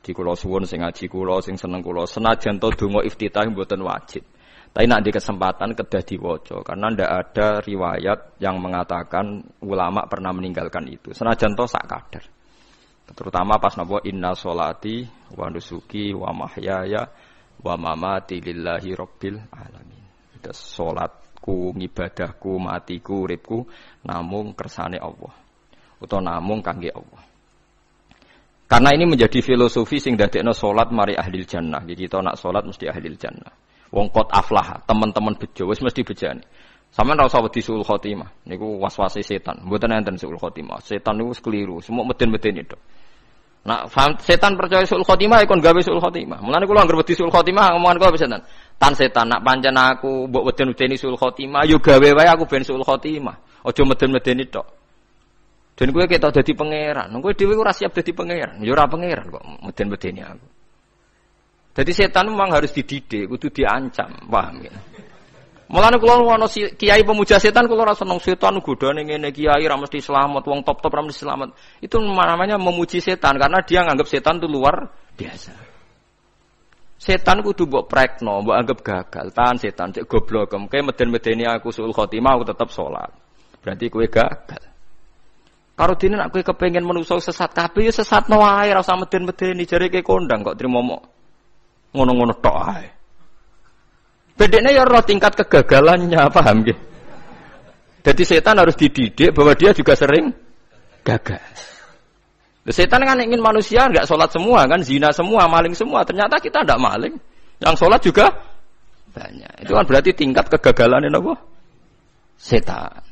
Di kula suwun sing ngaji kula sing seneng kula senajan to donga iftitah mboten wajib. Tapi nek di kesempatan kedah diwaca karena ndak ada riwayat yang mengatakan ulama pernah meninggalkan itu. Senajan to sak kadar. Terutama pas napa inna sholati wa nusuki wa mahyaya wa mamati lillahi rabbil alamin. Itu salatku, ngibadahku, matiku, uripku namung kersane Allah. Utawa namung kangge Allah. Karena ini menjadi filosofi sing dadekno salat mari ahli jannah. Jadi kita nak salat mesti ahli jannah. Wong qad aflah, teman-teman bejo wis mesti bejane. Sampeyan ora usah wedi suul khotimah. Niku waswase setan. Mboten enten suul khotimah. Setan niku wis keliru, semua meden-meden itu. Nah, setan percaya suul khotimah kon gawe suul khotimah. Mulane kula anggere wedi suul khotimah ngomongan kula setan. Tan setan nak pancen aku mbok weden-wedeni suul khotimah, yo gawe wae aku ben suul khotimah. Aja meden-medeni tok. Dan kowe ketok dadi pangeran. Kowe dhewe ora siap dadi pangeran. Ya ora pangeran kok meden-medeni aku. Jadi setan memang harus dididik, kudu diancam, paham ya. Mulane kula ana kiai pemuja setan kula ora seneng setan godane ngene kiai ra mesti selamat, wong top-top ra mesti selamat. Itu namanya memuji setan karena dia nganggap setan itu luar biasa. Setan kudu mbok prekno, mbok anggap gagal. Tahan setan cek goblok, kae meden-medeni aku suul khotimah aku tetep salat. Berarti kowe gagal. Karo dene nek kowe kepengin menungso sesat kabeh ya sesatno wae ora usah meden-medeni jare kowe kondang kok trimo mok. Ngono-ngono tok ae. Bedene ya ora tingkat kegagalannya, paham nggih? Jadi setan harus dididik bahwa dia juga sering gagal. Setan kan ingin manusia enggak sholat semua kan, zina semua, maling semua. Ternyata kita enggak maling. Yang sholat juga banyak. Itu kan berarti tingkat kegagalan apa? Setan.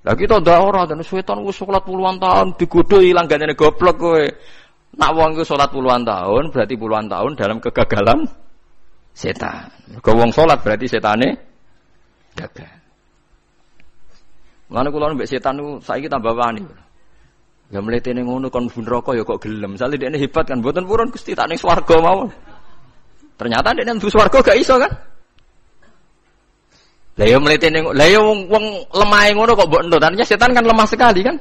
Lah kita ndak ora dan setan wis salat puluhan tahun digodho ilang gandene goblok kowe. Nak wong iku salat puluhan tahun berarti puluhan tahun dalam kegagalan setan. Mergo wong salat berarti setane gagal. Mulane kula mbek setan niku saiki tambah wani. Ya mletene ngono kon mlebu neraka ya kok gelem. Misale dekne hebat kan mboten purun Gusti tak ning swarga mawon. Ternyata dekne mlebu swarga gak iso kan? Lah yo mletene lah yo wong lemah ngono kok mbok entuk. Artinya setan kan lemah sekali kan?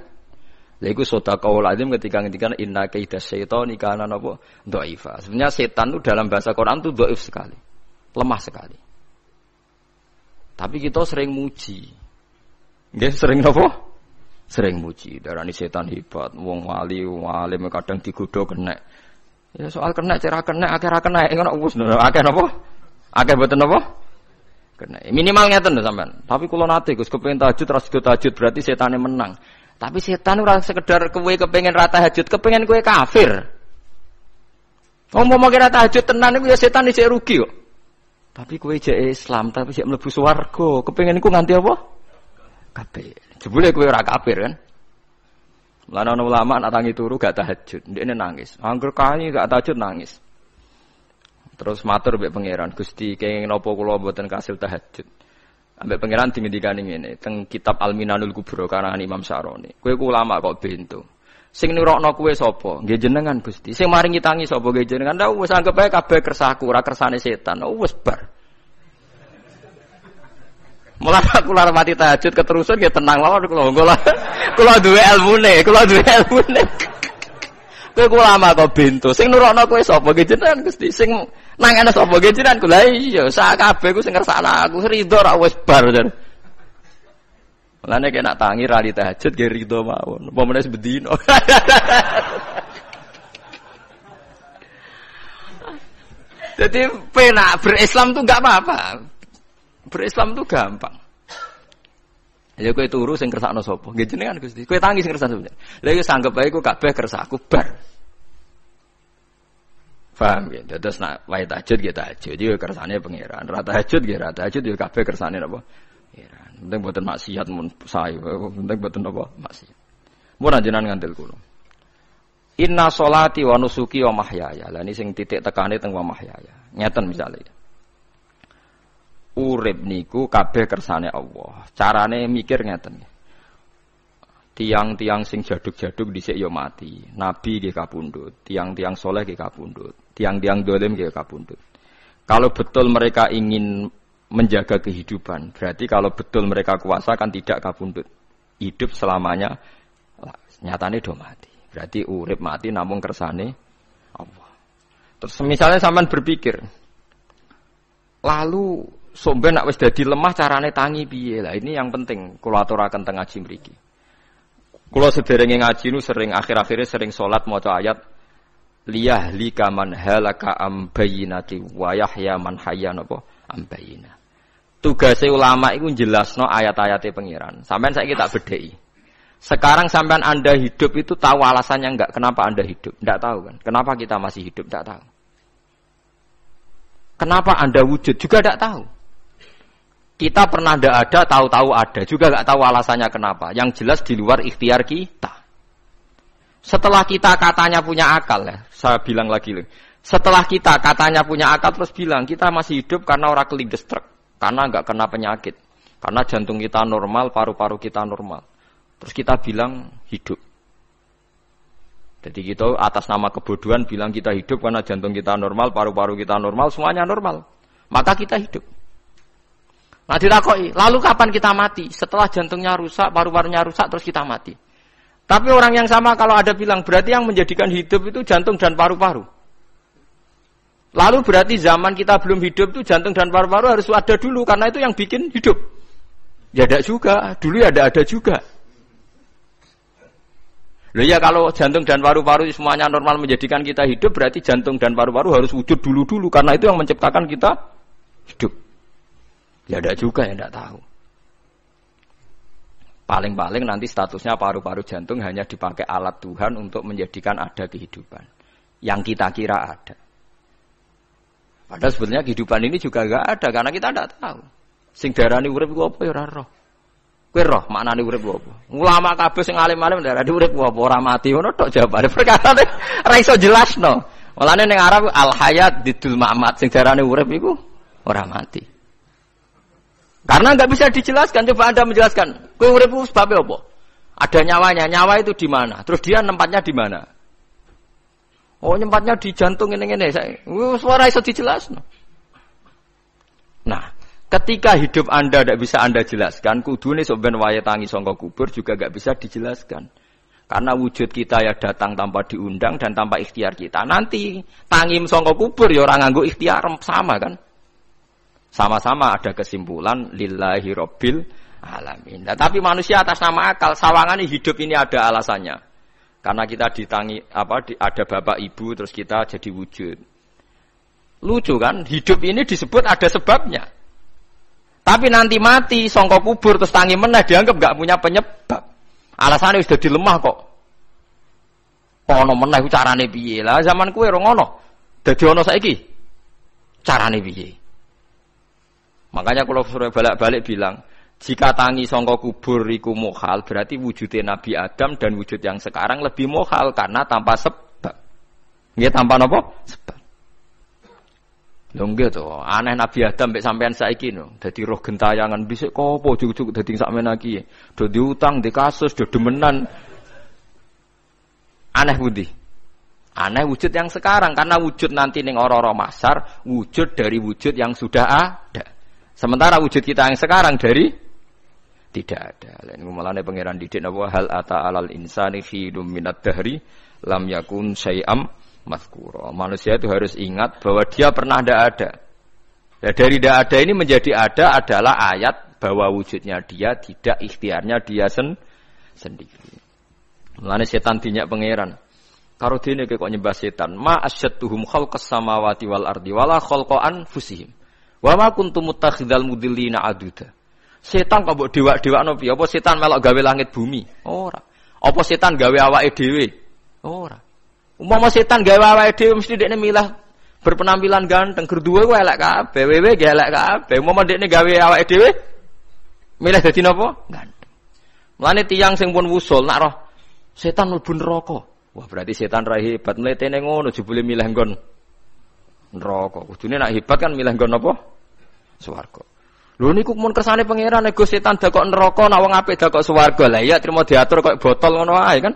Lah iku sedaqaul azim ketika ngendikan inna kaidas syaitani kana napa dhaifa. Sebenarnya setan itu dalam bahasa Quran itu dhaif sekali. Lemah sekali. Tapi kita sering muji. Nggih sering napa? Sering muji. Darani setan hebat, wong wali, alim kadang digodho kena. Ya soal kena cara kena akeh-akeh kena ngono wis akeh napa? Akeh mboten napa? Kena. Minimal ngeten lho sampean. Tapi kula nate Gus kepengin tahajud terus tahajud berarti setane menang. Tapi setan ora sekedar kowe kepengin ra tahajud, kepengin kowe kafir. Umpama kira tahajud tenan iku ya setan isih rugi kok. Tapi kowe jek Islam, tapi jek mlebu swarga, kepengin iku nganti apa? Kafir. Jebule kowe ora kafir kan? Lan ana ulama nak tangi turu gak tahajud, ndekne nangis. Angger kani gak tahajud nangis. Terus matur mbek pangeran, Gusti kenging napa kula mboten kasil tahajud. Ambek pangeran dingendikane ngene, teng kitab Al-Minanul Kubra karangan Imam Syaroni. Kowe ku ulama kok bento. Sing nurokno kowe sapa? Nggih jenengan Gusti. Sing maringi tangi sapa? Nggih jenengan. Ndak wis anggap ae kabeh kersaku, ora kersane setan. Wis bar. Mulane kula mati tahajud keterusan nggih tenang mawon kula. Kula duwe ilmune, Kowe ulama kok bento. Sing nurokno kowe sapa? Nggih jenengan Gusti. Sing nangane sapa? Nggih jenengan. Lha iya, sak kabeh ku sing ngersakno aku ridho ra wis bar. Mulane kena tangi ra tahajud nggih ridho mawon. Apa meneh sebedino. Jadi penak berislam tuh enggak apa-apa. Berislam tuh gampang. Ya kowe turu sing kersakno sapa? Nggih jenengan Gusti. Kowe tangi sing kersakno. Lha iku sanggep ae ku kabeh kersakku bar. Paham ya? Terus nak wae tahajud nggih tahajud yo kersane pangeran. Ra tahajud nggih ra tahajud yo kabeh kersane napa? Pangeran. Penting mboten maksiat mun sae. Penting mboten napa? Maksiat. Mun jenengan ngandel kula. Inna sholati wa nusuki wa mahyaya. Lah ini sing titik tekane teng wa mahyaya. Ngeten misale. Urip niku kabeh kersane Allah. Carane mikir ngeten. Tiang-tiang sing jaduk-jaduk dhisik ya mati. Nabi nggih kapundhut, tiang-tiang soleh nggih kapundhut, tiang-tiang dolim nggih kapundhut. Kalau betul mereka ingin menjaga kehidupan, berarti kalau betul mereka kuasa kan tidak kapundhut. Hidup selamanya nyatane do mati. Berarti urip mati namung kersane Allah. Terus misalnya sampean berpikir, lalu somben nak wis dadi lemah carane tangi piye? Lah ini yang penting kula aturaken teng ngaji mriki. Kula sederenge ngaji nu sering akhir-akhire sering salat maca ayat liyahlika man halaka am bayyinati wa yahya man hayya napa am bayyinah. Tugase ulama iku jelasno ayat-ayate pengiran. Sampeyan saiki tak bedheki. Sekarang sampean Anda hidup itu tahu alasannya enggak? Kenapa Anda hidup? Enggak tahu kan? Kenapa kita masih hidup? Enggak tahu. Kenapa Anda wujud? Juga enggak tahu. Kita pernah enggak ada, tahu-tahu ada. Juga enggak tahu alasannya kenapa. Yang jelas di luar ikhtiar kita. Setelah kita katanya punya akal ya. Saya bilang lagi loh. Setelah kita katanya punya akal terus bilang kita masih hidup karena orang kelindes truk. Karena enggak kena penyakit. Karena jantung kita normal, paru-paru kita normal. Terus kita bilang hidup. Jadi kita atas nama kebodohan bilang kita hidup karena jantung kita normal, paru-paru kita normal, semuanya normal. Maka kita hidup. Nah ditakoi, lalu kapan kita mati? Setelah jantungnya rusak, paru-parunya rusak, terus kita mati. Tapi orang yang sama kalau ada bilang, berarti yang menjadikan hidup itu jantung dan paru-paru. Lalu berarti zaman kita belum hidup itu jantung dan paru-paru harus ada dulu, karena itu yang bikin hidup. Ya ada juga, dulu ya ada juga. Loh ya kalau jantung dan paru-paru semuanya normal menjadikan kita hidup, berarti jantung dan paru-paru harus wujud dulu-dulu, karena itu yang menciptakan kita hidup. Ya ada juga, ya tidak tahu. Paling-paling nanti statusnya paru-paru jantung hanya dipakai alat Tuhan untuk menjadikan ada kehidupan. Yang kita kira ada. Padahal sebenarnya kehidupan ini juga enggak ada, karena kita tidak tahu. Sing darani urip ku apa ya ora roh. Kowe roh maknane urip ku apa? Ulama kabeh sing alim-alim darani urip ku apa ora mati ngono tok jawabane. Perkarane ora iso jelasno. Mulane ning Arab al hayat didul ma'mat sing darani urip iku ora mati. Karena enggak bisa dijelaskan, coba Anda menjelaskan. Kowe urip ku sebab apa? Ada nyawanya, nyawa itu di mana? Terus dia tempatnya di mana? Oh, nyempatnya di jantung ini. Suara iso dijelasno. Nah, ketika hidup Anda tidak bisa Anda jelaskan, kudune sok ben wayahe tangi sangka kubur juga enggak bisa dijelaskan. Karena wujud kita ya datang tanpa diundang dan tanpa ikhtiar kita. Nanti tangi sangka kubur ya ora nganggo ikhtiar sama kan? Sama-sama ada kesimpulan lillahi rabbil alamin. Nah, tapi manusia atas nama akal, sawangane hidup ini ada alasannya. Karena kita ditangi ada bapak ibu terus kita jadi wujud. Lucu kan? Hidup ini disebut ada sebabnya. Tapi nanti mati sangka kubur terus tangi meneh dianggap enggak punya penyebab. Alasannya wis dadi lemah kok. Ono meneh ku carane piye? Lah zaman kuwe ora ngono. Dadi ono saiki. Carane piye? Makanya kalau suruh balik-balik bilang, jika tangi sangka kubur iku mukhal, berarti wujudnya Nabi Adam dan wujud yang sekarang lebih mukhal karena tanpa sebab. Nggih tanpa napa? Sebab. Lho nggih to, aneh Nabi Adam mek sampean saiki no, dadi roh gentayangan bisik kopo juk-juk dadi sakmen iki. Do diutang, di kasus, do demenan. Aneh pundi? Aneh wujud yang sekarang karena wujud nanti ning ora-ora masar, wujud dari wujud yang sudah ada. Sementara wujud kita yang sekarang dari tidak ada. Lain mulane pangeran didik napa hal ata alal insani khidum minad dahri lam yakun syai'am mazkura. Manusia itu harus ingat bahwa dia pernah tidak ada. Ya, dari tidak ada ini menjadi ada adalah ayat bahwa wujudnya dia tidak ikhtiarnya dia sendiri. Mulane setan dinyak pangeran. Karo dene kok nyembah setan, ma asyattuhum khalqas samawati wal ardi wala khalqa anfusihim. Wa ma kuntum muttakhidal mudillina aduda. Setan kok mbok dewak-dewakno piye? Apa setan melok gawe langit bumi? Ora. Apa setan gawe awake dhewe? Ora. Umpama setan gawe awake dhewe mesti dekne milah berpenampilan ganteng, gerduwe ku elek kabeh, wewe ge elek kabeh. Umpama dekne gawe awake dhewe milih dadi napa? Ganteng. Mulane tiyang sing pun wusul nak roh setan mlebu neraka. Wah, berarti setan ra hebat, mletene ngono jebule milih nggon neraka. Kudune nak hebat kan milih nggon apa? Swarga. Lho niku mun kersane pangeran nego setan dakok neraka, nak wong apik dakok swarga. Lah iya trimo diatur kok botol ngono wae kan.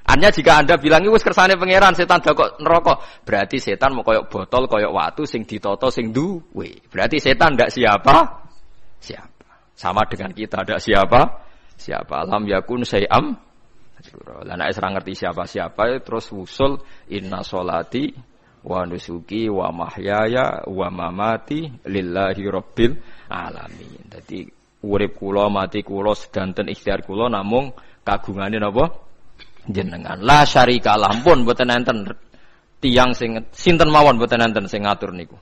Artinya jika Anda bilang wis kersane pangeran setan dakok neraka, berarti setan mau koyok botol, koyok watu sing ditata sing duwe. Berarti setan ndak siapa? Siapa. Sama dengan kita ndak siapa? Siapa. Lam yakun syai'am Lah nek ora ngerti siapa-siapa terus wusul inna sholati wa nusuki wa mahyaya wa mamati lillahi rabbil alamin. Dadi urip kula mati kula sedanten ikhtiar kula namung kagungane napa jenengan. La syarika lampun mboten enten tiyang sing sinten mawon mboten enten sing ngatur niku.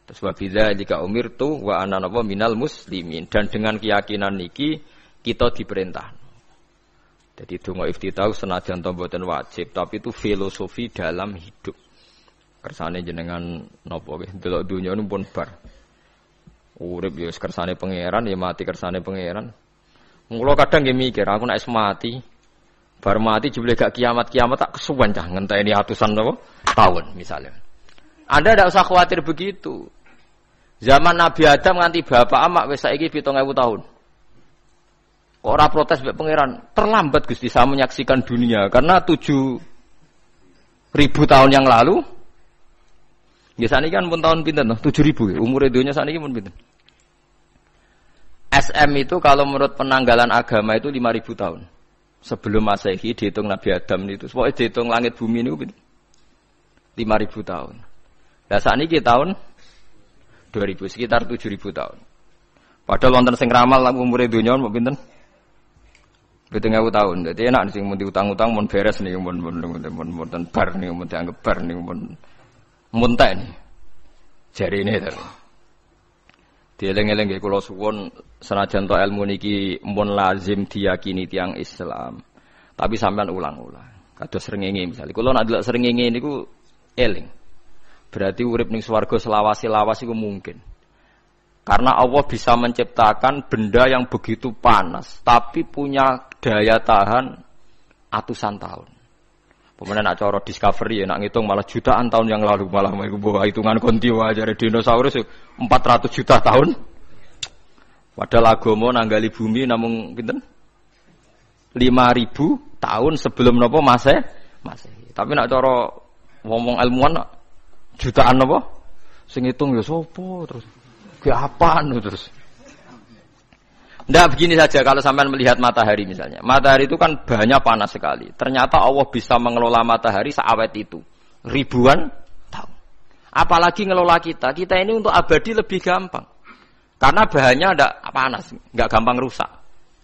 Terus wa bidzalika umirtu wa ana napa minal muslimin, dan dengan keyakinan niki kita diperintah. Jadi donga iftitah senajan to mboten wajib, tapi itu filosofi dalam hidup. Kersane jenengan napa nggih delok donya niku pun bar. Urip ya kersane pangeran, ya mati kersane pangeran. Mula kadang nggih mikir, aku nek mati, bar mati jebule gak kiamat-kiamat tak kesuwen cah ngenteni atusan napa tahun misalnya. Anda tidak usah khawatir begitu. Zaman Nabi Adam nganti bapak amak wis saiki 7.000 tahun. Ora protes mbek pangeran, terlambat Gusti saya menyaksikan dunia karena 7.000 tahun yang lalu. Ya saniki kan pun tahun pinten to? 7.000 umure dunya saniki pun pinten? SM itu kalau menurut penanggalan agama itu 5.000 tahun. Sebelum Masehi dihitung Nabi Adam itu. Pokoke dihitung langit bumi niku pinten? 5.000 tahun. Lah saniki tahun 2000 sekitar 7.000 tahun. Padahal wonten sing ramal umure donya mbok pinten? 7.000 tahun. Dadi enak sing mun diutang-utang mun beres niku mun bar niku mun dianggap bar niku mun munten. Jarine to. Dieling-eling nggih kula suwun senajan to ilmu niki mun lazim diyakini tiyang Islam. Tapi sampean ulang-ulang. Kados srengenge misalnya. Kula nek delok srengenge niku eling. Berarti urip ning swarga selawase-lawas iku mungkin. Karena Allah bisa menciptakan benda yang begitu panas tapi punya daya tahan atusan tahun. Pemenang nak cara discovery ya nak ngitung malah jutaan tahun yang lalu, malah bawa hitungan konti wae dinosaurus 400 juta tahun. Padahal agama nanggali bumi namung pinten? 5.000 tahun sebelum napa Masehi. Tapi nak cara ngomong ilmuwan jutaan napa? Sing ngitung ya sapa terus? Ke apaan terus? Ndak begini saja kalau sampean melihat matahari misalnya. Matahari itu kan banyak panas sekali. Ternyata Allah bisa mengelola matahari seawet itu. Ribuan tahun. Apalagi ngelola kita. Kita ini untuk abadi lebih gampang. Karena bahannya ndak panas, enggak gampang rusak.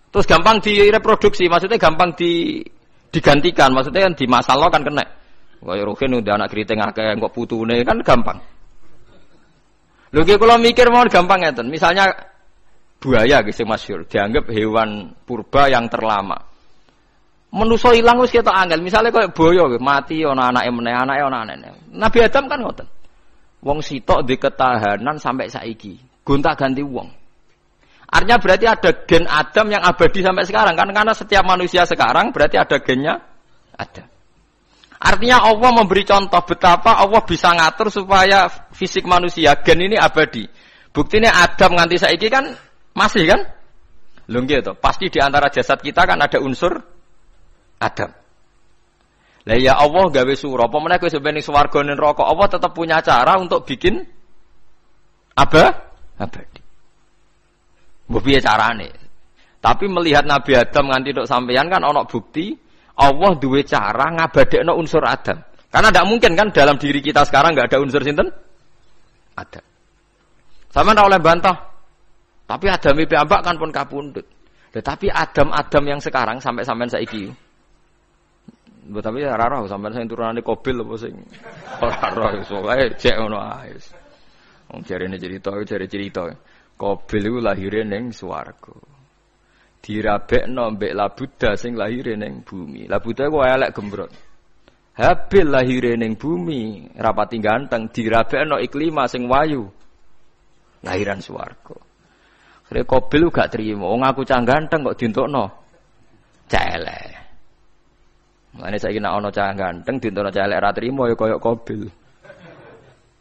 Terus gampang direproduksi, maksudnya gampang digantikan, maksudnya kan di masa lo kan kena. Kaya Ruhin udah anak keriting akeh kok putune kan gampang. Lho ki kula mikir mawon gampang ngeten. Misalnya buaya sing masyhur dianggap hewan purba yang terlama. Manusa ilang wis ketok angel. Misale koyo boyo mati ana anake meneh, anake ana anene. Nabi Adam kan ngoten. Wong sitok di ketahanan sampai saiki. Gonta-ganti wong. Artinya berarti ada gen Adam yang abadi sampai sekarang kan, karena setiap manusia sekarang berarti ada gennya ada. Artinya Allah memberi contoh betapa Allah bisa ngatur supaya fisik manusia gen ini abadi. Buktinya Adam nganti saiki kan masih kan? Lho nggih to, pasti di antara jasad kita kan ada unsur Adam. Lah ya Allah gawe sura, apa meneh kowe sampeyan ning swarga ning neraka, Allah tetap punya cara untuk bikin abadi. Mbok piye carane? Tapi melihat Nabi Adam nganti tok sampeyan kan ana bukti Allah duwe cara ngabadekno unsur Adam. Karena tidak mungkin kan dalam diri kita sekarang enggak ada unsur sinten? Adam. Sama ndak oleh bantah. Tapi Adam iki ambak kan pun kapundhut. Tetapi Adam yang sekarang sampai sampean saiki. Mbok tapi ora roh sampean sing turunane Qabil apa sing ora roh iso wae cek ngono ae. Wong jarene cerita. Qabil iku lahire ning swarga. Dirabekno mbek Labuda sing lahire ning bumi. Labuda ku elek gembrot. Habil lahire ning bumi, rapati ganteng, dirabekno Iklima sing wayu. Lahiran swarga. Akhire Qabil gak trimo, wong aku cah ganteng kok dientukno cah elek. Mulane saiki nek ana cah ganteng dientukno cah elek ra trimo ya kaya Qabil.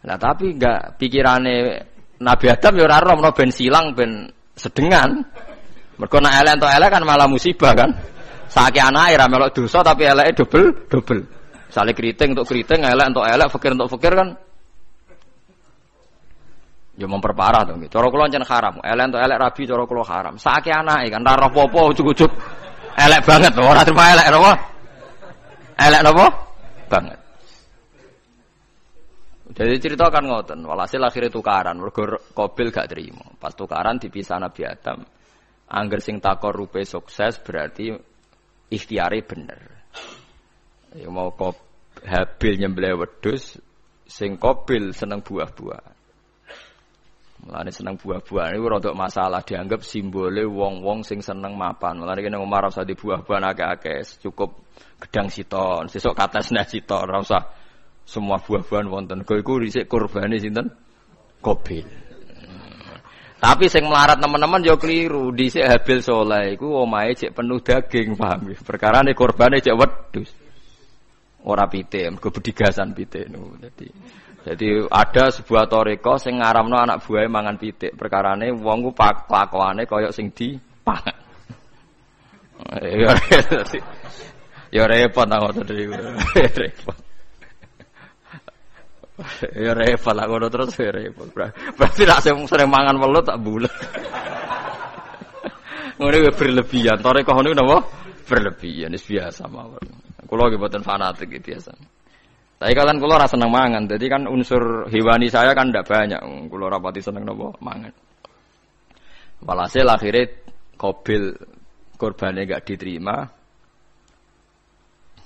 Lah tapi enggak pikirane Nabi Adam ya ora roh ben silang ben sedengan. Mergo nek elek entuk elek kan malah musibah kan. Saiki anake ra melok dosa tapi eleke dobel. Misale keriting untuk keriting, elek entuk elek, fakir untuk fakir kan ya memperparah to nggih. Cara kula jan haram. Elek entuk elek rabi cara kula haram. Saiki anake kan ora roh apa-apa ujug-ujug Elek banget, ora terima elek napa? Elek napa? Banget. Jadi cerita kan ngoten, walhasil akhirnya tukaran, mergo Qabil gak terima. Pas tukaran dipisah Nabi Adam. Angger sing takor rupe sukses berarti ikhtiare bener. Ya mau Habil nyembelih wedhus, sing Qabil seneng buah-buah. Mulane seneng buah-buahan iku rada masalah dianggap simbole wong-wong sing seneng mapan. Mulane kene omah ora usah di buah-buahan akeh-akeh, cukup gedang siton, sesuk katesne siton, ora usah semua buah-buahan wonten. Kok iku dhisik kurbane sinten? Qabil. Tapi sing melarat teman-teman yo keliru, dhisik Habil saleh iku omahe cek penuh daging, paham nggih. Perkarane kurbane cek wedhus. Ora pitik, mergo bedigasan pitik niku. Jadi ada sebuah toriko sing ngaramno anak buahe mangan pitik. Perkarane wong ku kelakuane kaya sing dipangan. Ya repot nang ngono iki. Repot. Ya repot lah ngono terus ya repot. Berarti nek sering mangan welut tak bulet. Ngono iki berlebihan. Toriko niku napa? Berlebihan, wis biasa mawon. Kula nggih mboten fanatik biasa. Tapi kalian kula ora seneng mangan, jadi kan unsur hewani saya kan ndak banyak. Kula rapati seneng napa mangan. Walhasil akhirnya Qabil korbannya enggak diterima.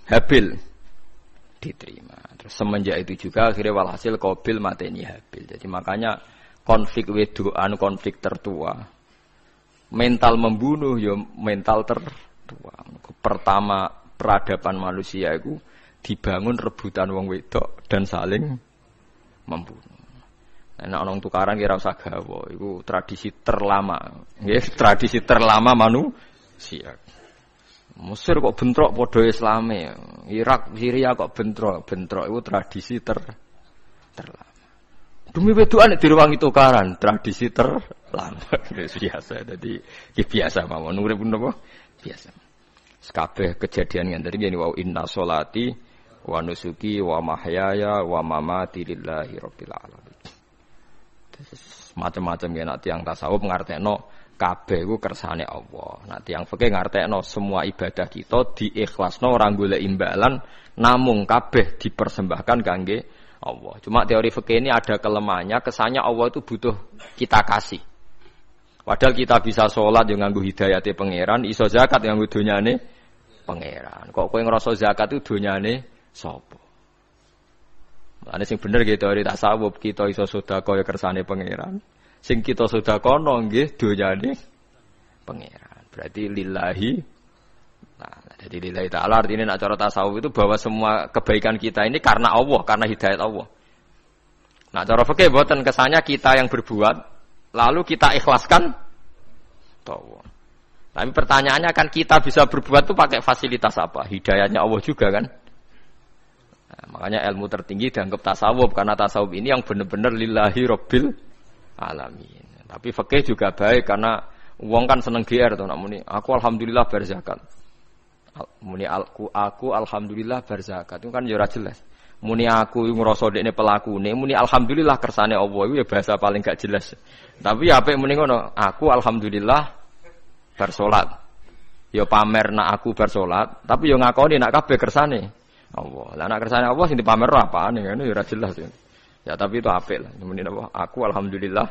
Habil diterima. Terus semenjak itu juga akhirnya walhasil Qabil mateni Habil. Jadi makanya konflik wedoan konflik tertua. Mental membunuh ya mental tertua. Pertama peradaban manusia itu dibangun rebutan wong wedok dan saling membunuh. Nek ana tukaran kira usah gawa, iku tradisi terlama. Nggih, tradisi terlama manusia. Mesir kok bentrok padha Islame. Irak, Syria kok bentrok iku tradisi terlama. Demi wedokan nek diruwangi tukaran, tradisi terlama. Biasa. Dadi biasa mawon urip napa? Biasa. Kabeh kejadian ngene iki wa inna sholati wa nusuki wa mahyaya wa mamati lillahi rabbil alamin. Macam-macam ya nek tiyang tasawuf ngartekno kabeh iku kersane Allah. Nek tiyang fikih ngartekno semua ibadah kita diikhlasno ora golek imbalan namung kabeh dipersembahkan kangge Allah. Cuma teori fikih ini ada kelemahannya, kesannya Allah itu butuh kita kasih. Padahal kita bisa sholat yo nganggo hidayate pangeran, iso zakat nganggo donyane pangeran. Kok kowe ngrasa zakat itu donyane sapa? Ane sing bener gitu teori tasawuf kita iso sedekah kaya kersane pangeran. Sing kita sedekahno nggih donyane pangeran. Berarti lillahi. Nah, jadi lillahi ta'ala artinya nek cara tasawuf itu bahwa semua kebaikan kita ini karena Allah, karena hidayat Allah. Nah, cara fikih mboten kesannya kita yang berbuat lalu kita ikhlaskan Allah. Tapi pertanyaannya kan kita bisa berbuat itu pakai fasilitas apa? Hidayahnya Allah juga kan? Nah, makanya ilmu tertinggi dianggap tasawuf karena tasawuf ini yang benar-benar lillahi rabbil alamin. Tapi fikih juga baik karena wong kan seneng GR to nak muni aku alhamdulillah berzakat. Muni aku alhamdulillah berzakat itu kan ya ora jelas. Muni aku ngrasa dekne pelakune, muni alhamdulillah kersane Allah itu ya bahasa paling gak jelas. Tapi ya apik muni ngono, aku alhamdulillah bersolat. Ya pamer nak aku bersolat, tapi ya ngakoni nak kabeh kersane Allah. Lah nek kersane Allah sing dipamer apane kan ya ora jelas ya. Ya tapi itu apik lah. Muni apa? Aku alhamdulillah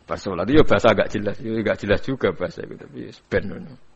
bersolat. Itu ya bahasa agak jelas. Itu enggak jelas juga bahasa itu tapi ben ngono.